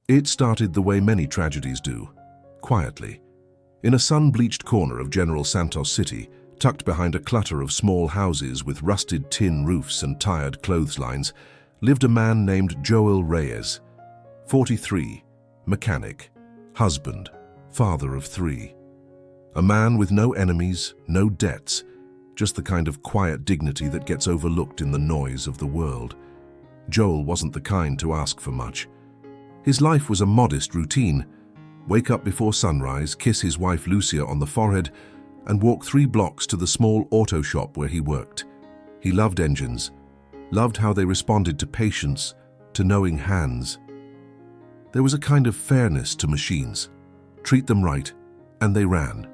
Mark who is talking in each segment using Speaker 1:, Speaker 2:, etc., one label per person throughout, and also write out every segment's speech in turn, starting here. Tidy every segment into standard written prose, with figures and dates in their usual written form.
Speaker 1: It started the way many tragedies do, quietly. In a sun-bleached corner of General Santos City, tucked behind a clutter of small houses with rusted tin roofs and tired clotheslines, lived a man named Joel Reyes, 43, mechanic, husband, father of 3. A man with no enemies, no debts, just the kind of quiet dignity that gets overlooked in the noise of the world. Joel wasn't the kind to ask for much. His life was a modest routine. Wake up before sunrise, kiss his wife Lucia on the forehead, and walk 3 blocks to the small auto shop where he worked. He loved engines, loved how they responded to patience, to knowing hands. There was a kind of fairness to machines. Treat them right, and they ran.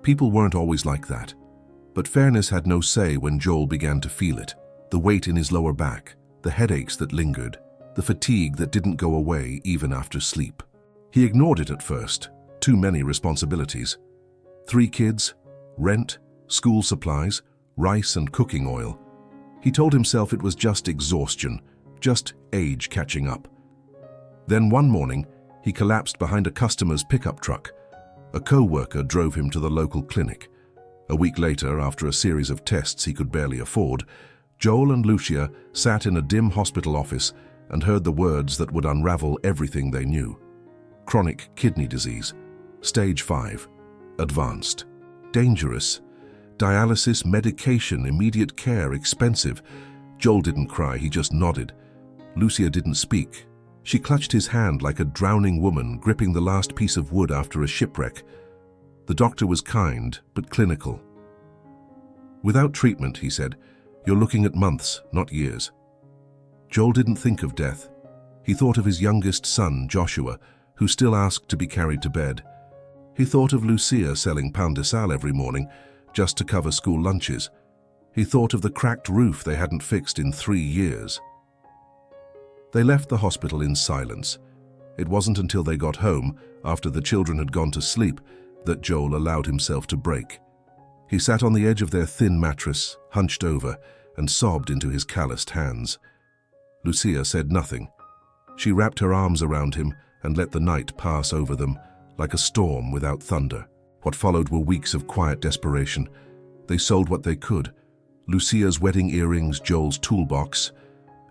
Speaker 1: People weren't always like that. But fairness had no say when Joel began to feel it. The weight in his lower back, the headaches that lingered, the fatigue that didn't go away even after sleep. He ignored it at first. Too many responsibilities. 3 kids, rent, school supplies, rice and cooking oil. He told himself it was just exhaustion, just age catching up. Then one morning, he collapsed behind a customer's pickup truck. A co-worker drove him to the local clinic. A week later, after a series of tests he could barely afford, Joel and Lucia sat in a dim hospital office and heard the words that would unravel everything they knew. Chronic kidney disease, stage 5, advanced, dangerous, dialysis, medication, immediate care, expensive. Joel didn't cry, he just nodded. Lucia didn't speak. She clutched his hand like a drowning woman gripping the last piece of wood after a shipwreck. The doctor was kind, but clinical. Without treatment, he said, you're looking at months, not years. Joel didn't think of death. He thought of his youngest son, Joshua, who still asked to be carried to bed. He thought of Lucia selling pain de sal every morning just to cover school lunches. He thought of the cracked roof they hadn't fixed in 3 years. They left the hospital in silence. It wasn't until they got home, after the children had gone to sleep, that Joel allowed himself to break. He sat on the edge of their thin mattress, hunched over, and sobbed into his calloused hands. Lucia said nothing. She wrapped her arms around him and let the night pass over them, like a storm without thunder. What followed were weeks of quiet desperation. They sold what they could. Lucia's wedding earrings, Joel's toolbox.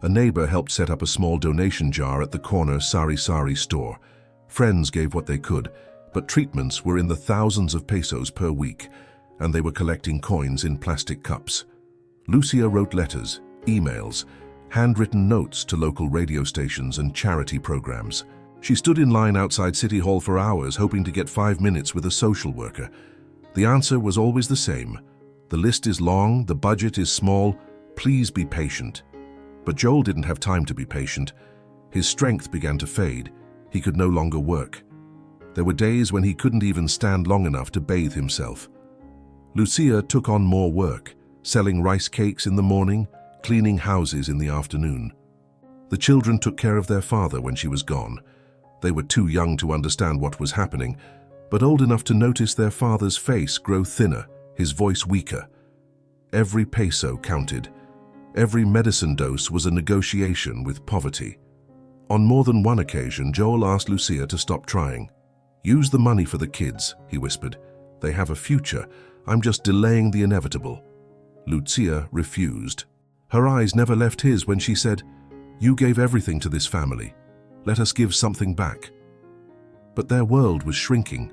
Speaker 1: A neighbor helped set up a small donation jar at the corner sari-sari store. Friends gave what they could, but treatments were in the thousands of pesos per week, and they were collecting coins in plastic cups. Lucia wrote letters, emails, handwritten notes to local radio stations and charity programs. She stood in line outside City Hall for hours, hoping to get 5 minutes with a social worker. The answer was always the same. The list is long, the budget is small, please be patient. But Joel didn't have time to be patient. His strength began to fade. He could no longer work. There were days when he couldn't even stand long enough to bathe himself. Lucia took on more work, selling rice cakes in the morning, cleaning houses in the afternoon. The children took care of their father when she was gone. They were too young to understand what was happening, but old enough to notice their father's face grow thinner, his voice weaker. Every peso counted. Every medicine dose was a negotiation with poverty. On more than one occasion, Joel asked Lucia to stop trying. "Use the money for the kids," he whispered. "They have a future. I'm just delaying the inevitable." Lucia refused. Her eyes never left his when she said, "You gave everything to this family. Let us give something back." But their world was shrinking.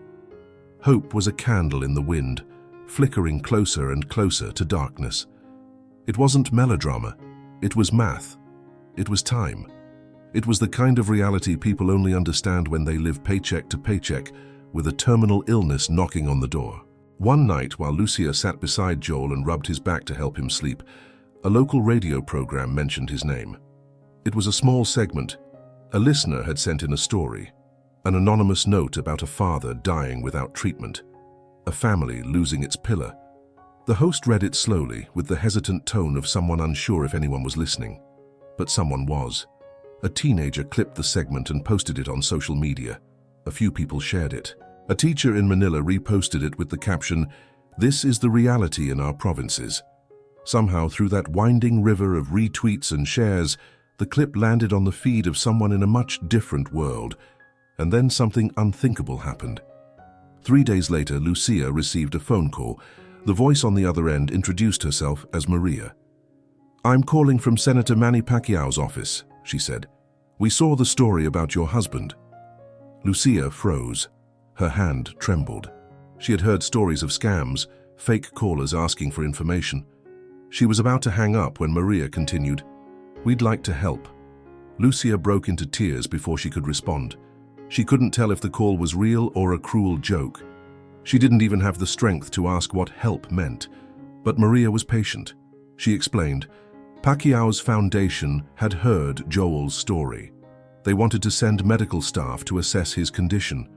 Speaker 1: Hope was a candle in the wind, flickering closer and closer to darkness. It wasn't melodrama. It was math. It was time. It was the kind of reality people only understand when they live paycheck to paycheck, with a terminal illness knocking on the door. One night, while Lucia sat beside Joel and rubbed his back to help him sleep, a local radio program mentioned his name. It was a small segment. A listener had sent in a story, an anonymous note about a father dying without treatment, a family losing its pillar. The host read it slowly, with the hesitant tone of someone unsure if anyone was listening. But someone was. A teenager clipped the segment and posted it on social media. A few people shared it. A teacher in Manila reposted it with the caption, "This is the reality in our provinces." Somehow, through that winding river of retweets and shares, The clip landed on the feed of someone in a much different world, and then something unthinkable happened. 3 days later, Lucia received a phone call. The voice on the other end introduced herself as Maria. "I'm calling from Senator Manny Pacquiao's office," she said. "We saw the story about your husband." Lucia froze. Her hand trembled. She had heard stories of scams, fake callers asking for information. She was about to hang up when Maria continued, "We'd like to help." Lucia broke into tears before she could respond. She couldn't tell if the call was real or a cruel joke. She didn't even have the strength to ask what help meant. But Maria was patient. She explained, Pacquiao's foundation had heard Joel's story. They wanted to send medical staff to assess his condition.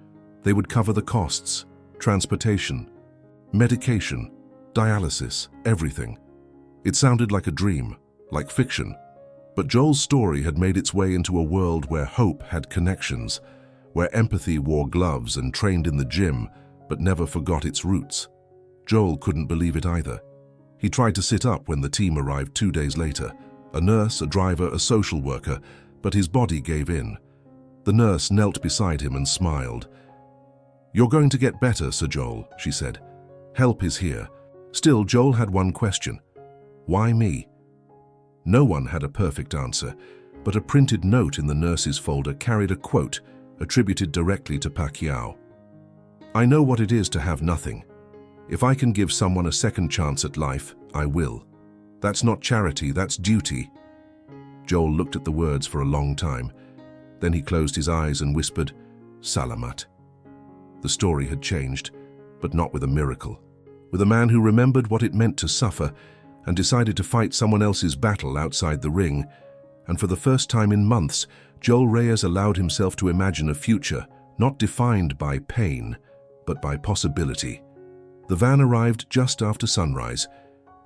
Speaker 1: They would cover the costs, transportation, medication, dialysis, everything. It sounded like a dream, like fiction. But Joel's story had made its way into a world where hope had connections, where empathy wore gloves and trained in the gym, but never forgot its roots. Joel couldn't believe it either. He tried to sit up when the team arrived 2 days later, a nurse, a driver, a social worker, but his body gave in. The nurse knelt beside him and smiled. "You're going to get better, Sir Joel," she said. "Help is here." Still, Joel had one question. Why me? No one had a perfect answer, but a printed note in the nurse's folder carried a quote attributed directly to Pacquiao. "I know what it is to have nothing. If I can give someone a second chance at life, I will. That's not charity, that's duty." Joel looked at the words for a long time. Then he closed his eyes and whispered, "Salamat." The story had changed, but not with a miracle. With a man who remembered what it meant to suffer and decided to fight someone else's battle outside the ring. And for the first time in months, Joel Reyes allowed himself to imagine a future not defined by pain, but by possibility. The van arrived just after sunrise.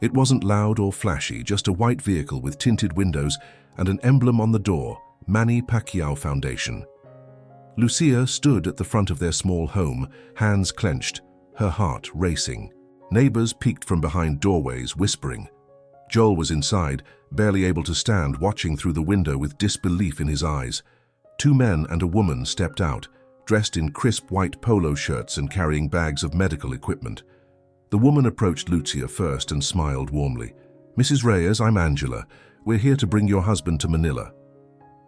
Speaker 1: It wasn't loud or flashy, just a white vehicle with tinted windows and an emblem on the door, Manny Pacquiao Foundation. Lucia stood at the front of their small home, hands clenched, her heart racing. Neighbors peeked from behind doorways, whispering. Joel was inside, barely able to stand, watching through the window with disbelief in his eyes. 2 men and a woman stepped out, dressed in crisp white polo shirts and carrying bags of medical equipment. The woman approached Lucia first and smiled warmly. "Mrs. Reyes, I'm Angela. We're here to bring your husband to Manila."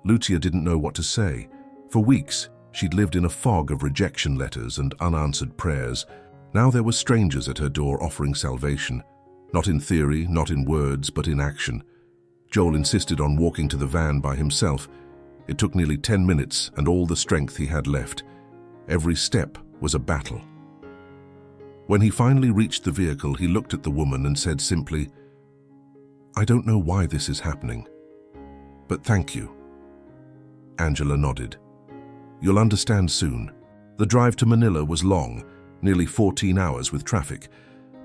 Speaker 1: Lucia didn't know what to say. For weeks, she'd lived in a fog of rejection letters and unanswered prayers. Now there were strangers at her door offering salvation. Not in theory, not in words, but in action. Joel insisted on walking to the van by himself. It took nearly 10 minutes and all the strength he had left. Every step was a battle. When he finally reached the vehicle, he looked at the woman and said simply, "I don't know why this is happening, but thank you." Angela nodded. "You'll understand soon." The drive to Manila was long, nearly 14 hours with traffic,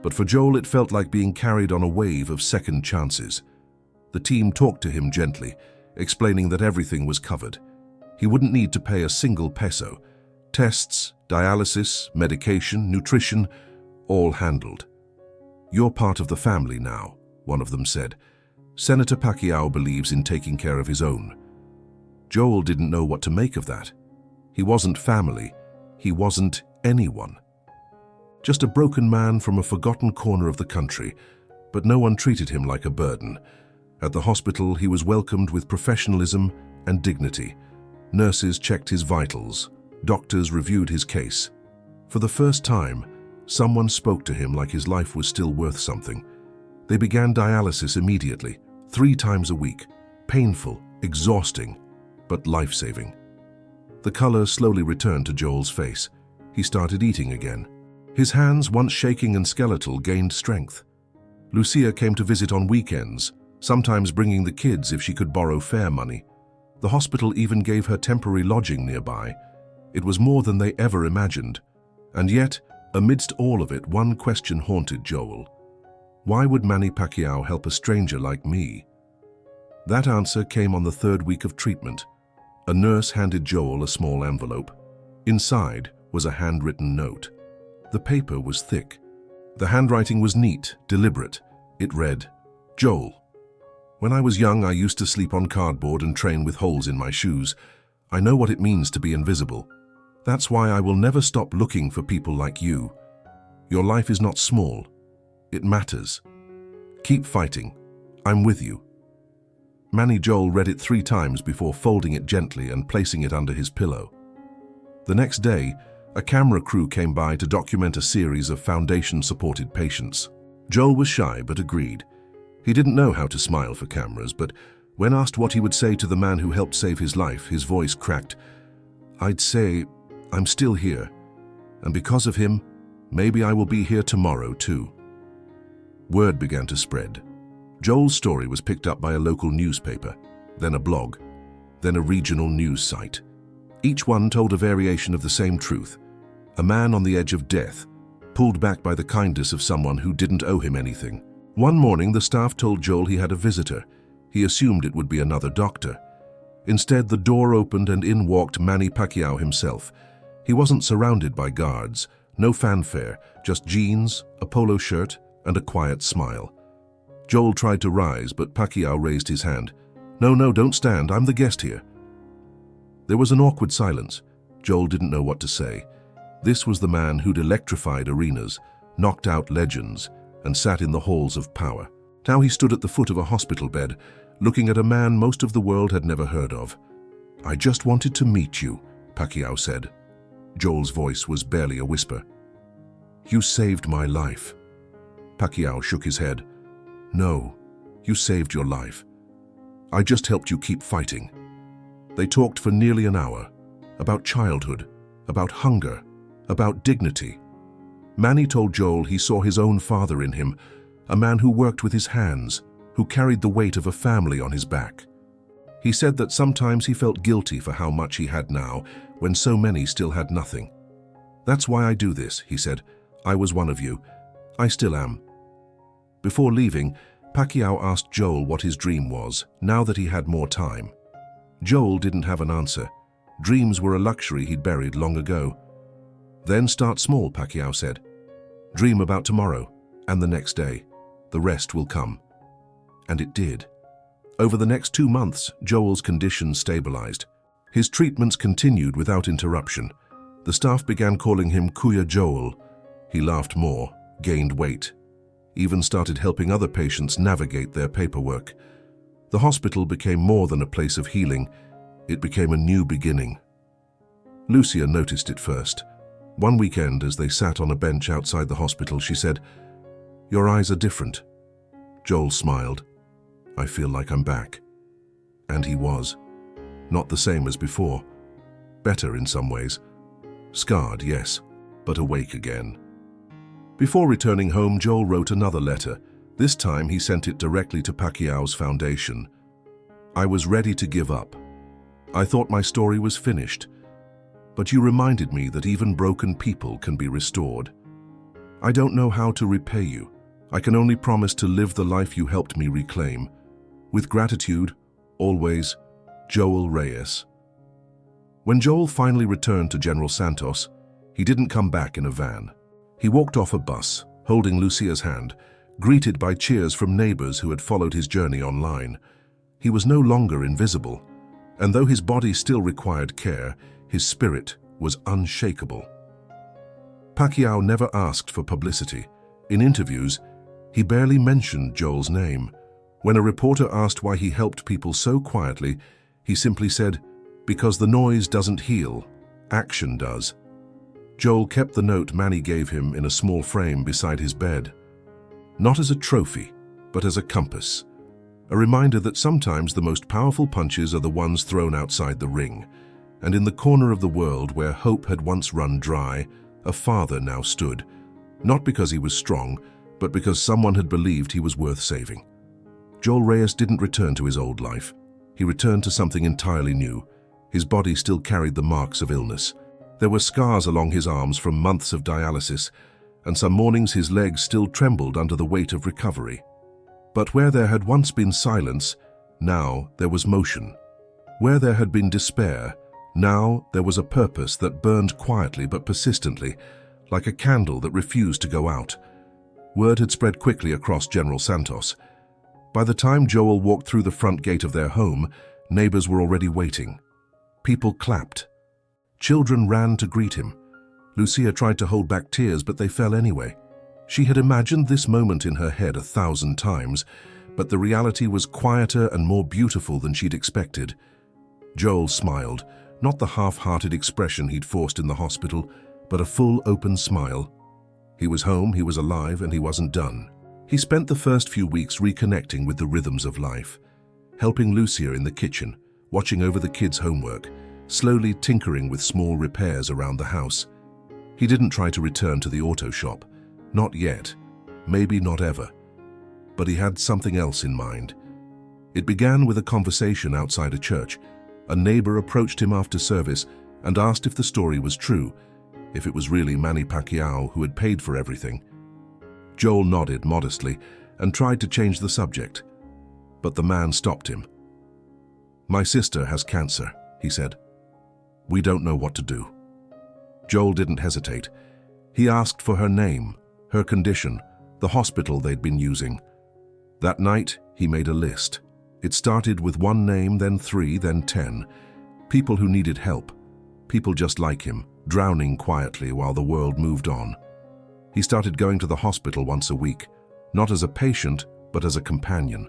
Speaker 1: but for Joel it felt like being carried on a wave of second chances. The team talked to him gently, explaining that everything was covered. He wouldn't need to pay a single peso. Tests, dialysis, medication, nutrition, all handled. "You're part of the family now," one of them said. "Senator Pacquiao believes in taking care of his own." Joel didn't know what to make of that. He wasn't family. He wasn't anyone. Just a broken man from a forgotten corner of the country, but no one treated him like a burden. At the hospital, he was welcomed with professionalism and dignity. Nurses checked his vitals. Doctors reviewed his case. For the first time, someone spoke to him like his life was still worth something. They began dialysis immediately, 3 times a week. Painful, exhausting, but life-saving. The color slowly returned to Joel's face. He started eating again. His hands, once shaking and skeletal, gained strength. Lucia came to visit on weekends, sometimes bringing the kids if she could borrow fare money. The hospital even gave her temporary lodging nearby. It was more than they ever imagined. And yet, amidst all of it, one question haunted Joel. Why would Manny Pacquiao help a stranger like me? That answer came on the 3rd week of treatment. A nurse handed Joel a small envelope. Inside was a handwritten note. The paper was thick. The handwriting was neat, deliberate. It read, "Joel, When I was young, I used to sleep on cardboard and train with holes in my shoes. I know what it means to be invisible. That's why I will never stop looking for people like you. Your life is not small. It matters. Keep fighting. I'm with you." Manny Joel read it 3 times before folding it gently and placing it under his pillow. The next day, a camera crew came by to document a series of foundation-supported patients. Joel was shy but agreed. He didn't know how to smile for cameras, but when asked what he would say to the man who helped save his life, his voice cracked. "I'd say, I'm still here, and because of him, maybe I will be here tomorrow too." Word began to spread. Joel's story was picked up by a local newspaper, then a blog, then a regional news site. Each one told a variation of the same truth. A man on the edge of death, pulled back by the kindness of someone who didn't owe him anything. One morning, the staff told Joel he had a visitor. He assumed it would be another doctor. Instead, the door opened and in walked Manny Pacquiao himself. He wasn't surrounded by guards, no fanfare, just jeans, a polo shirt, and a quiet smile. Joel tried to rise, but Pacquiao raised his hand. No, don't stand, I'm the guest here." There was an awkward silence. Joel didn't know what to say. This was the man who'd electrified arenas, knocked out legends, and sat in the halls of power. Now he stood at the foot of a hospital bed, looking at a man most of the world had never heard of. "I just wanted to meet you," Pacquiao said. Joel's voice was barely a whisper. "You saved my life." Pacquiao shook his head. "No, you saved your life. I just helped you keep fighting." They talked for nearly an hour, about childhood, about hunger, about dignity. Manny told Joel he saw his own father in him, a man who worked with his hands, who carried the weight of a family on his back. He said that sometimes he felt guilty for how much he had now, when so many still had nothing. "That's why I do this," he said. "I was one of you. I still am." Before leaving, Pacquiao asked Joel what his dream was, now that he had more time. Joel didn't have an answer. Dreams were a luxury he'd buried long ago. "Then start small," Pacquiao said. "Dream about tomorrow, and the next day. The rest will come." And it did. Over the next 2 months, Joel's condition stabilized. His treatments continued without interruption. The staff began calling him Kuya Joel. He laughed more, gained weight, even started helping other patients navigate their paperwork. The hospital became more than a place of healing. It became a new beginning. Lucia noticed it first. One weekend, as they sat on a bench outside the hospital, she said, "Your eyes are different." Joel smiled. "I feel like I'm back." And he was. Not the same as before. Better in some ways. Scarred, yes, but awake again. Before returning home, Joel wrote another letter. This time he sent it directly to Pacquiao's foundation. "I was ready to give up. I thought my story was finished. But you reminded me that even broken people can be restored. I don't know how to repay you. I can only promise to live the life you helped me reclaim. With gratitude, always, Joel Reyes." When Joel finally returned to General Santos, he didn't come back in a van. He walked off a bus, holding Lucia's hand, greeted by cheers from neighbors who had followed his journey online. He was no longer invisible, and though his body still required care, his spirit was unshakable. Pacquiao never asked for publicity. In interviews, he barely mentioned Joel's name. When a reporter asked why he helped people so quietly, he simply said, "Because the noise doesn't heal, action does." Joel kept the note Manny gave him in a small frame beside his bed. Not as a trophy, but as a compass. A reminder that sometimes the most powerful punches are the ones thrown outside the ring. And in the corner of the world where hope had once run dry, a father now stood. Not because he was strong, but because someone had believed he was worth saving. Joel Reyes didn't return to his old life. He returned to something entirely new. His body still carried the marks of illness. There were scars along his arms from months of dialysis, and some mornings his legs still trembled under the weight of recovery. But where there had once been silence, now there was motion. Where there had been despair, now there was a purpose that burned quietly but persistently, like a candle that refused to go out. Word had spread quickly across General Santos. By the time Joel walked through the front gate of their home, neighbors were already waiting. People clapped. Children ran to greet him. Lucia tried to hold back tears, but they fell anyway. She had imagined this moment in her head 1,000 times, but the reality was quieter and more beautiful than she'd expected. Joel smiled, not the half-hearted expression he'd forced in the hospital, but a full, open smile. He was home, he was alive, and he wasn't done. He spent the first few weeks reconnecting with the rhythms of life, helping Lucia in the kitchen, watching over the kids' homework, slowly tinkering with small repairs around the house. He didn't try to return to the auto shop. Not yet. Maybe not ever. But he had something else in mind. It began with a conversation outside a church. A neighbor approached him after service and asked if the story was true, if it was really Manny Pacquiao who had paid for everything. Joel nodded modestly and tried to change the subject, but the man stopped him. "My sister has cancer," he said. "We don't know what to do." Joel didn't hesitate. He asked for her name, her condition, the hospital they'd been using. That night, he made a list. It started with 1 name, then 3, then 10. People who needed help. People just like him, drowning quietly while the world moved on. He started going to the hospital once a week, not as a patient, but as a companion.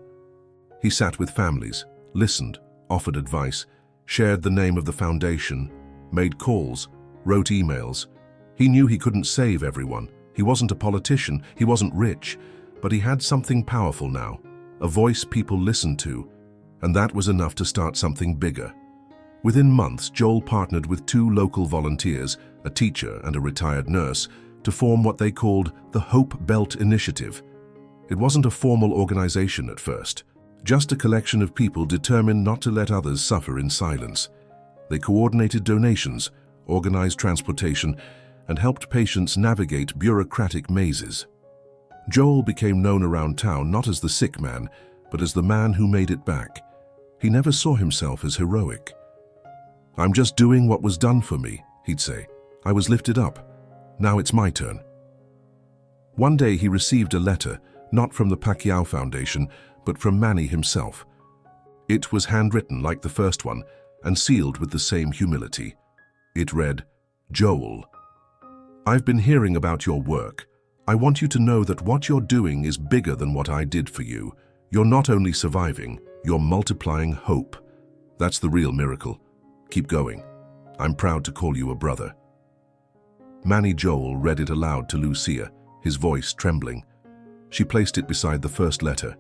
Speaker 1: He sat with families, listened, offered advice, shared the name of the foundation, made calls, wrote emails. He knew he couldn't save everyone. He wasn't a politician, he wasn't rich, but he had something powerful now, a voice people listened to, and that was enough to start something bigger. Within months, Joel partnered with 2 local volunteers, a teacher and a retired nurse, to form what they called the Hope Belt Initiative. It wasn't a formal organization at first, just a collection of people determined not to let others suffer in silence. They coordinated donations, organized transportation, and helped patients navigate bureaucratic mazes. Joel became known around town not as the sick man, but as the man who made it back. He never saw himself as heroic. "I'm just doing what was done for me," he'd say. "I was lifted up. Now it's my turn." One day he received a letter, not from the Pacquiao Foundation, but from Manny himself. It was handwritten like the first one and sealed with the same humility. It read, "Joel, I've been hearing about your work. I want you to know that what you're doing is bigger than what I did for you. You're not only surviving, you're multiplying hope. That's the real miracle. Keep going. I'm proud to call you a brother." Manny Joel read it aloud to Lucia, his voice trembling. She placed it beside the first letter.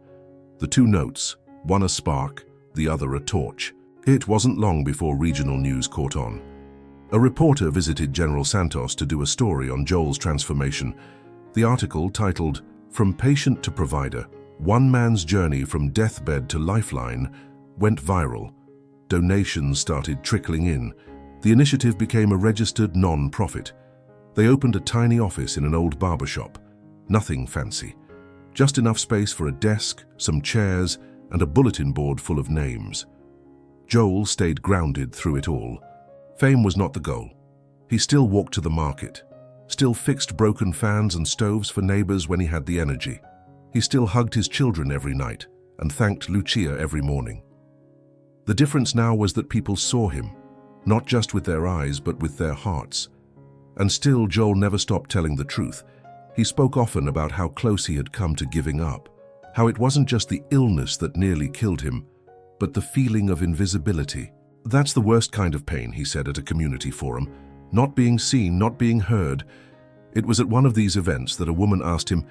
Speaker 1: The 2 notes, one a spark, the other a torch. It wasn't long before regional news caught on. A reporter visited General Santos to do a story on Joel's transformation. The article, titled, "From Patient to Provider, One Man's Journey from Deathbed to Lifeline," went viral. Donations started trickling in. The initiative became a registered non-profit. They opened a tiny office in an old barbershop. Nothing fancy. Just enough space for a desk, some chairs, and a bulletin board full of names. Joel stayed grounded through it all. Fame was not the goal. He still walked to the market, still fixed broken fans and stoves for neighbors when he had the energy. He still hugged his children every night and thanked Lucia every morning. The difference now was that people saw him, not just with their eyes but with their hearts. And still, Joel never stopped telling the truth. He spoke often about how close he had come to giving up, how it wasn't just the illness that nearly killed him, but the feeling of invisibility. "That's the worst kind of pain," he said at a community forum. "Not being seen, not being heard." It was at one of these events that a woman asked him,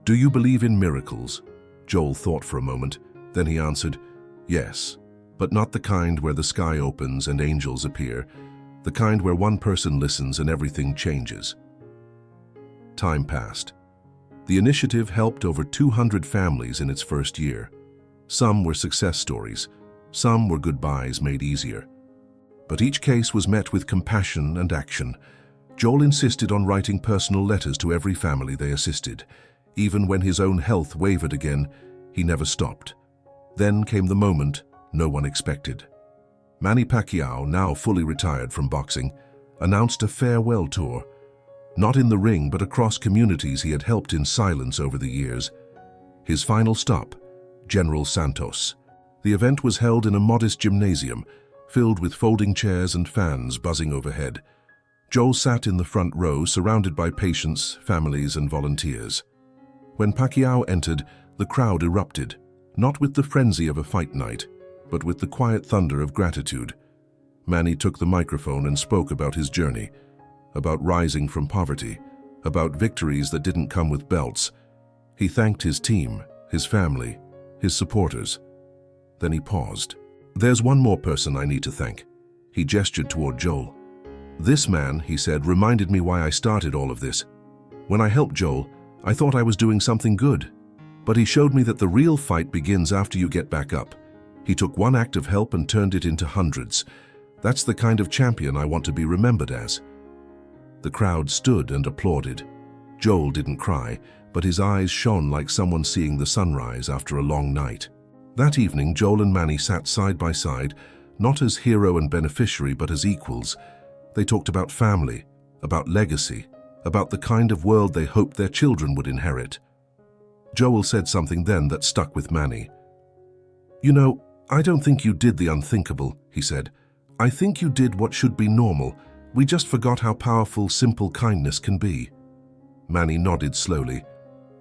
Speaker 1: "Do you believe in miracles?" Joel thought for a moment. Then he answered, "Yes, but not the kind where the sky opens and angels appear, the kind where one person listens and everything changes." Time passed. The initiative helped over 200 families in its first year. Some were success stories, some were goodbyes made easier. But each case was met with compassion and action. Joel insisted on writing personal letters to every family they assisted. Even when his own health wavered again, he never stopped. Then came the moment no one expected. Manny Pacquiao, now fully retired from boxing, announced a farewell tour. Not in the ring, but across communities he had helped in silence over the years. His final stop, General Santos. The event was held in a modest gymnasium, filled with folding chairs and fans buzzing overhead. Joel sat in the front row, surrounded by patients, families, and volunteers. When Pacquiao entered, the crowd erupted, not with the frenzy of a fight night, but with the quiet thunder of gratitude. Manny took the microphone and spoke about his journey, about rising from poverty, about victories that didn't come with belts. He thanked his team, his family, his supporters. Then he paused. "There's one more person I need to thank." He gestured toward Joel. "This man," he said, "reminded me why I started all of this. When I helped Joel, I thought I was doing something good. But he showed me that the real fight begins after you get back up. He took one act of help and turned it into hundreds. That's the kind of champion I want to be remembered as." The crowd stood and applauded. Joel didn't cry, but his eyes shone like someone seeing the sunrise after a long night. That evening, Joel and Manny sat side by side, not as hero and beneficiary, but as equals. They talked about family, about legacy, about the kind of world they hoped their children would inherit. Joel said something then that stuck with Manny. "You know, I don't think you did the unthinkable," he said. "I think you did what should be normal. We just forgot how powerful simple kindness can be." Manny nodded slowly.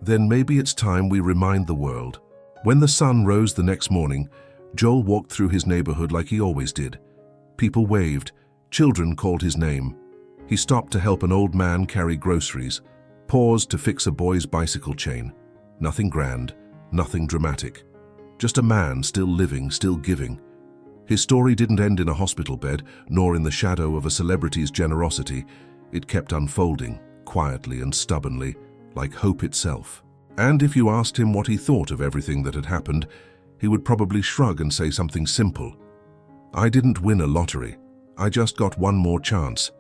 Speaker 1: "Then maybe it's time we remind the world." When the sun rose the next morning, Joel walked through his neighborhood like he always did. People waved. Children called his name. He stopped to help an old man carry groceries, paused to fix a boy's bicycle chain. Nothing grand, nothing dramatic. Just a man still living, still giving. His story didn't end in a hospital bed, nor in the shadow of a celebrity's generosity. It kept unfolding, quietly and stubbornly, like hope itself. And if you asked him what he thought of everything that had happened, he would probably shrug and say something simple. "I didn't win a lottery. I just got one more chance."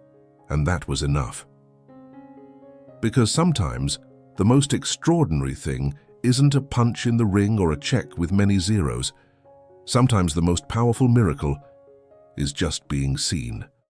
Speaker 1: And that was enough. Because sometimes, the most extraordinary thing isn't a punch in the ring or a check with many zeros. Sometimes the most powerful miracle is just being seen.